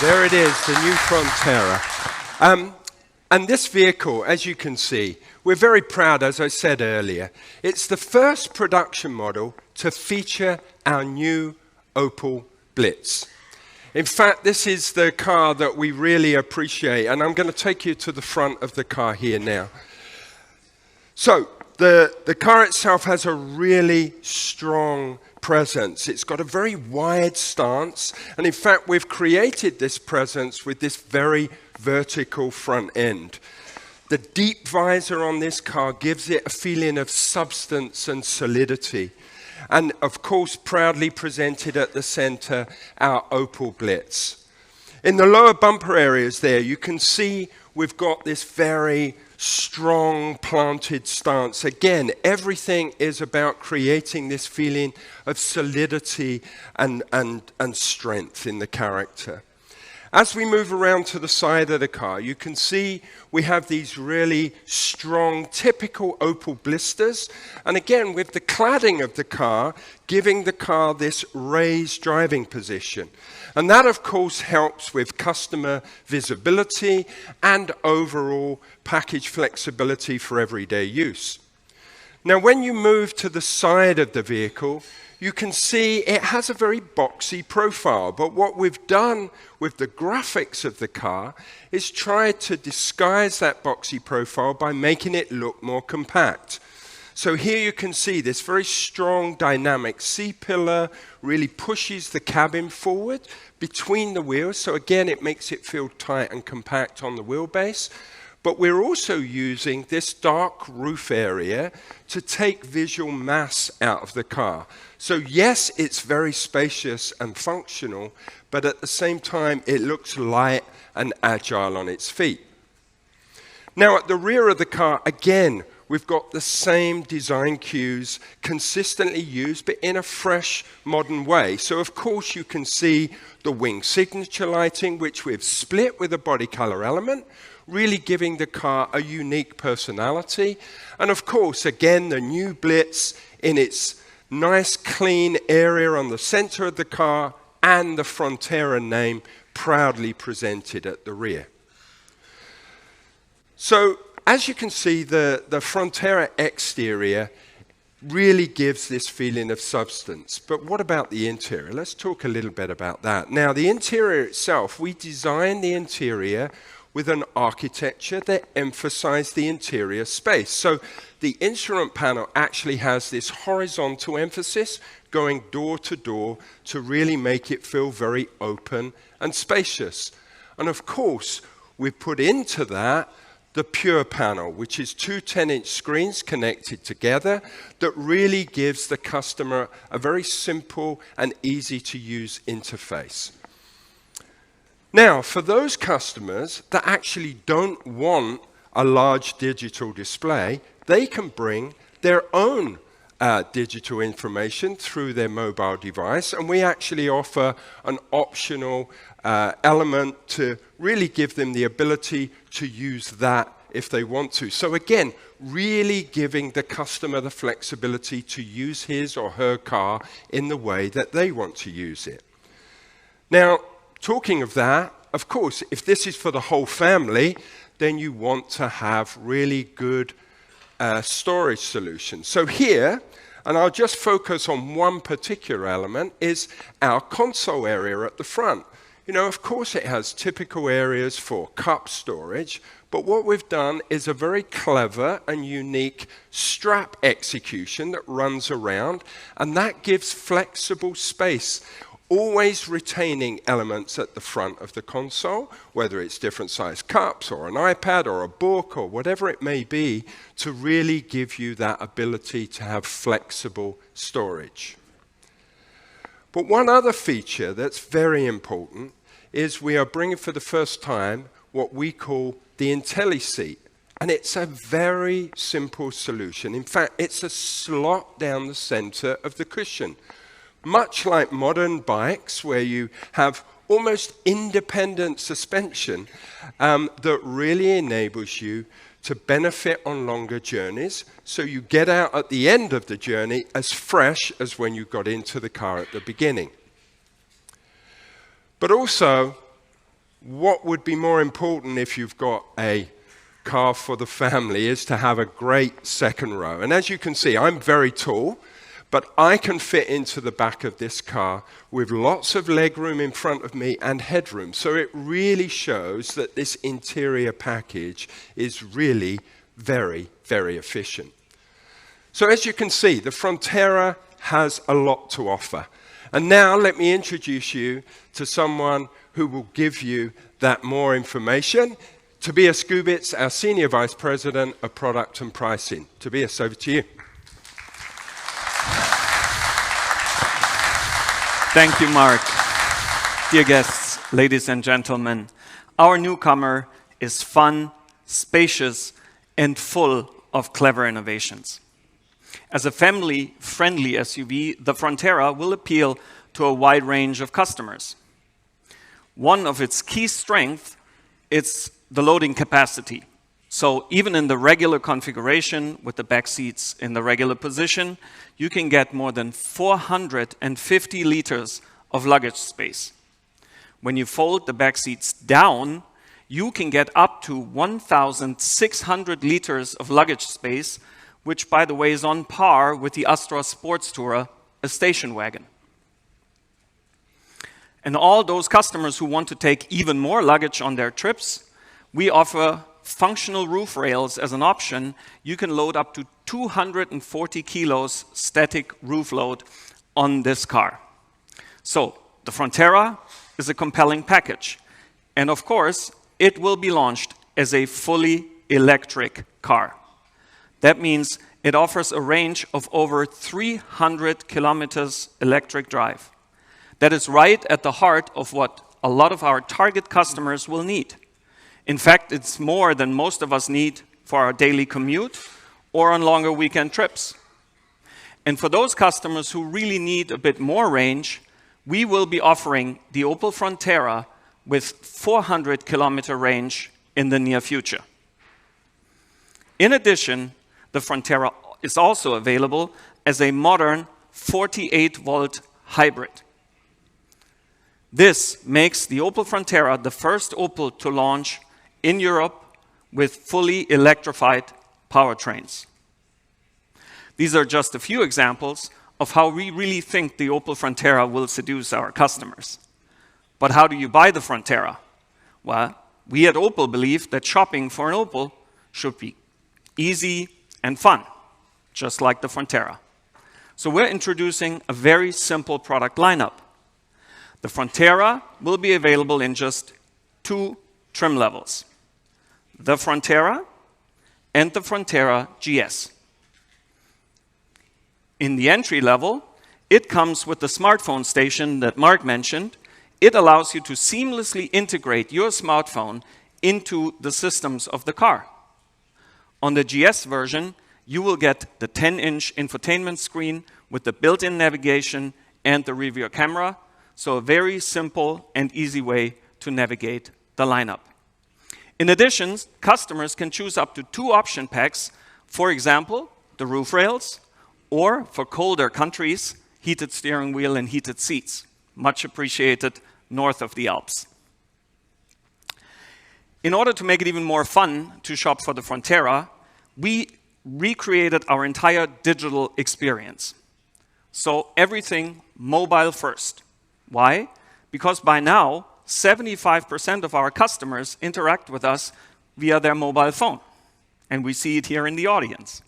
There it is, the new Frontera. And this vehicle, as you can see, we're very proud, as I said earlier. It's the first production model to feature our new Opel Blitz. In fact, this is the car that we really appreciate, and I'm going to take you to the front of the car here now. So, the car itself has a really strong presence. It's got a very wide stance, and in fact, we've created this presence with this very vertical front end. The deep visor on this car gives it a feeling of substance and solidity. And of course, proudly presented at the center, our Opel Blitz. In the lower bumper areas there, you can see we've got this very strong planted stance. Again, everything is about creating this feeling of solidity and strength in the character. As we move around to the side of the car, you can see we have these really strong, typical Opel blisters. And again, with the cladding of the car, giving the car this raised driving position. And that, of course, helps with customer visibility and overall package flexibility for everyday use. Now, when you move to the side of the vehicle, you can see it has a very boxy profile, but what we've done with the graphics of the car is try to disguise that boxy profile by making it look more compact. So here you can see this very strong dynamic C-pillar really pushes the cabin forward between the wheels, so again it makes it feel tight and compact on the wheelbase. But we're also using this dark roof area to take visual mass out of the car. So yes, it's very spacious and functional, but at the same time, it looks light and agile on its feet. Now, at the rear of the car, again, we've got the same design cues consistently used, but in a fresh, modern way. So, of course, you can see the wing signature lighting, which we've split with a body color element, really giving the car a unique personality. And of course, again, the new Blitz in its nice clean area on the center of the car and the Frontera name proudly presented at the rear. So as you can see, the Frontera exterior really gives this feeling of substance. But what about the interior? Let's talk a little bit about that. Now, the interior itself, we designed the interior with an architecture that emphasized the interior space. So the instrument panel actually has this horizontal emphasis going door to door to really make it feel very open and spacious. And of course, we put into that the Pure panel, which is two 10-inch screens connected together that really gives the customer a very simple and easy to use interface. Now, for those customers that actually don't want a large digital display, they can bring their own digital information through their mobile device, and we actually offer an optional element to really give them the ability to use that if they want to. So again, really giving the customer the flexibility to use his or her car in the way that they want to use it. Now, talking of that, of course, if this is for the whole family, then you want to have really good storage solutions. So here, and I'll just focus on one particular element, is our console area at the front. You know, of course it has typical areas for cup storage, but what we've done is a very clever and unique strap execution that runs around, and that gives flexible space, always retaining elements at the front of the console, whether it's different size cups or an iPad or a book or whatever it may be, to really give you that ability to have flexible storage. But one other feature that's very important is we are bringing for the first time what we call the IntelliSeat. And it's a very simple solution. In fact, it's a slot down the center of the cushion. Much like modern bikes, where you have almost independent suspension that really enables you to benefit on longer journeys, so you get out at the end of the journey as fresh as when you got into the car at the beginning. But also, what would be more important if you've got a car for the family is to have a great second row. And as you can see, I'm very tall, but I can fit into the back of this car with lots of legroom in front of me and headroom. So it really shows that this interior package is really very, very efficient. So as you can see, the Frontera has a lot to offer. And now let me introduce you to someone who will give you that more information. Tobias Gubitz, our Senior Vice President of Product and Pricing. Tobias, over to you. Thank you, Mark. Dear guests, ladies and gentlemen, our newcomer is fun, spacious, and full of clever innovations. As a family-friendly SUV, the Frontera will appeal to a wide range of customers. One of its key strengths is the loading capacity. So even in the regular configuration with the back seats in the regular position, you can get more than 450 liters of luggage space. When you fold the back seats down, you can get up to 1,600 liters of luggage space, which, by the way, is on par with the Astra Sports Tourer, a station wagon. And all those customers who want to take even more luggage on their trips, we offer functional roof rails as an option. You can load up to 240 kilos static roof load on this car. So the Frontera is a compelling package. And of course, it will be launched as a fully electric car. That means it offers a range of over 300 kilometers electric drive. That is right at the heart of what a lot of our target customers will need. In fact, it's more than most of us need for our daily commute or on longer weekend trips. And for those customers who really need a bit more range, we will be offering the Opel Frontera with 400 kilometer range in the near future. In addition, the Frontera is also available as a modern 48-volt hybrid. This makes the Opel Frontera the first Opel to launch in Europe with fully electrified powertrains. These are just a few examples of how we really think the Opel Frontera will seduce our customers. But how do you buy the Frontera? Well, we at Opel believe that shopping for an Opel should be easy and fun, just like the Frontera. So we're introducing a very simple product lineup. The Frontera will be available in just 2 trim levels: the Frontera and the Frontera GS. In the entry level, it comes with the smartphone station that Mark mentioned. It allows you to seamlessly integrate your smartphone into the systems of the car. On the GS version, you will get the 10-inch infotainment screen with the built-in navigation and the rear camera, so a very simple and easy way to navigate the lineup. In addition, customers can choose up to 2 option packs, for example, the roof rails, or for colder countries, heated steering wheel and heated seats, much appreciated north of the Alps. In order to make it even more fun to shop for the Frontera, we recreated our entire digital experience. So everything mobile first. Why? Because by now, 75% of our customers interact with us via their mobile phone. And we see it here in the audience.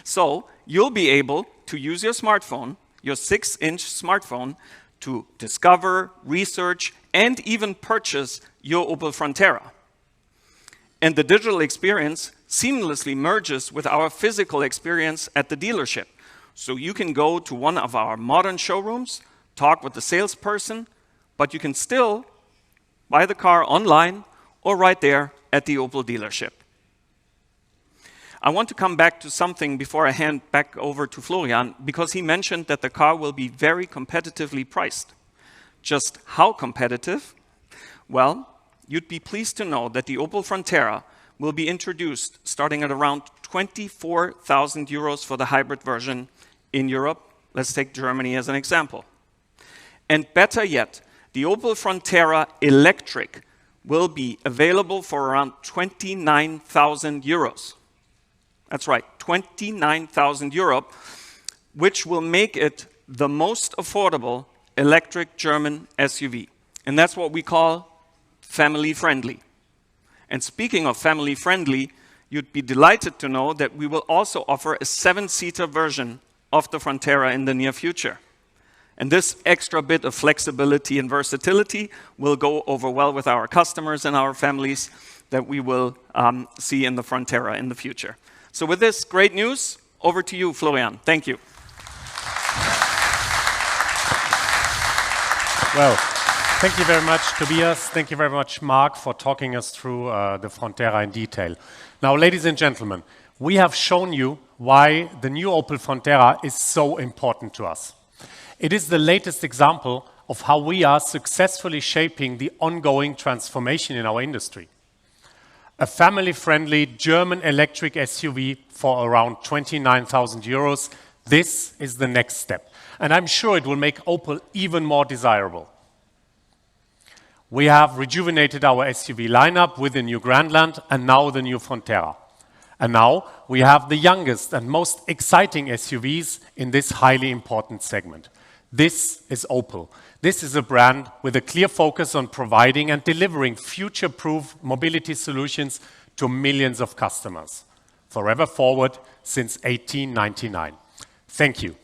So you'll be able to use your smartphone, your 6-inch smartphone, to discover, research, and even purchase your Opel Frontera. And the digital experience seamlessly merges with our physical experience at the dealership. So you can go to one of our modern showrooms, talk with the salesperson, but you can still buy the car online or right there at the Opel dealership. I want to come back to something before I hand back over to Florian, because he mentioned that the car will be very competitively priced. Just how competitive? Well, you'd be pleased to know that the Opel Frontera will be introduced starting at around 24,000 euros for the hybrid version in Europe. Let's take Germany as an example. And better yet, The Opel Frontera Electric will be available for around 29,000 euros. That's right, 29,000 euro, which will make it the most affordable electric German SUV. And that's what we call family friendly. And speaking of family friendly, you'd be delighted to know that we will also offer a 7-seater version of the Frontera in the near future. And this extra bit of flexibility and versatility will go over well with our customers and our families that we will see in the Frontera in the future. So with this great news, over to you, Florian. Thank you. Well, thank you very much, Tobias. Thank you very much, Mark, for talking us through the Frontera in detail. Now, ladies and gentlemen, we have shown you why the new Opel Frontera is so important to us. It is the latest example of how we are successfully shaping the ongoing transformation in our industry. A family-friendly German electric SUV for around 29,000 euros. This is the next step. And I'm sure it will make Opel even more desirable. We have rejuvenated our SUV lineup with the new Grandland and now the new Frontera. And now we have the youngest and most exciting SUVs in this highly important segment. This is Opel. This is a brand with a clear focus on providing and delivering future-proof mobility solutions to millions of customers. Forever forward since 1899. Thank you.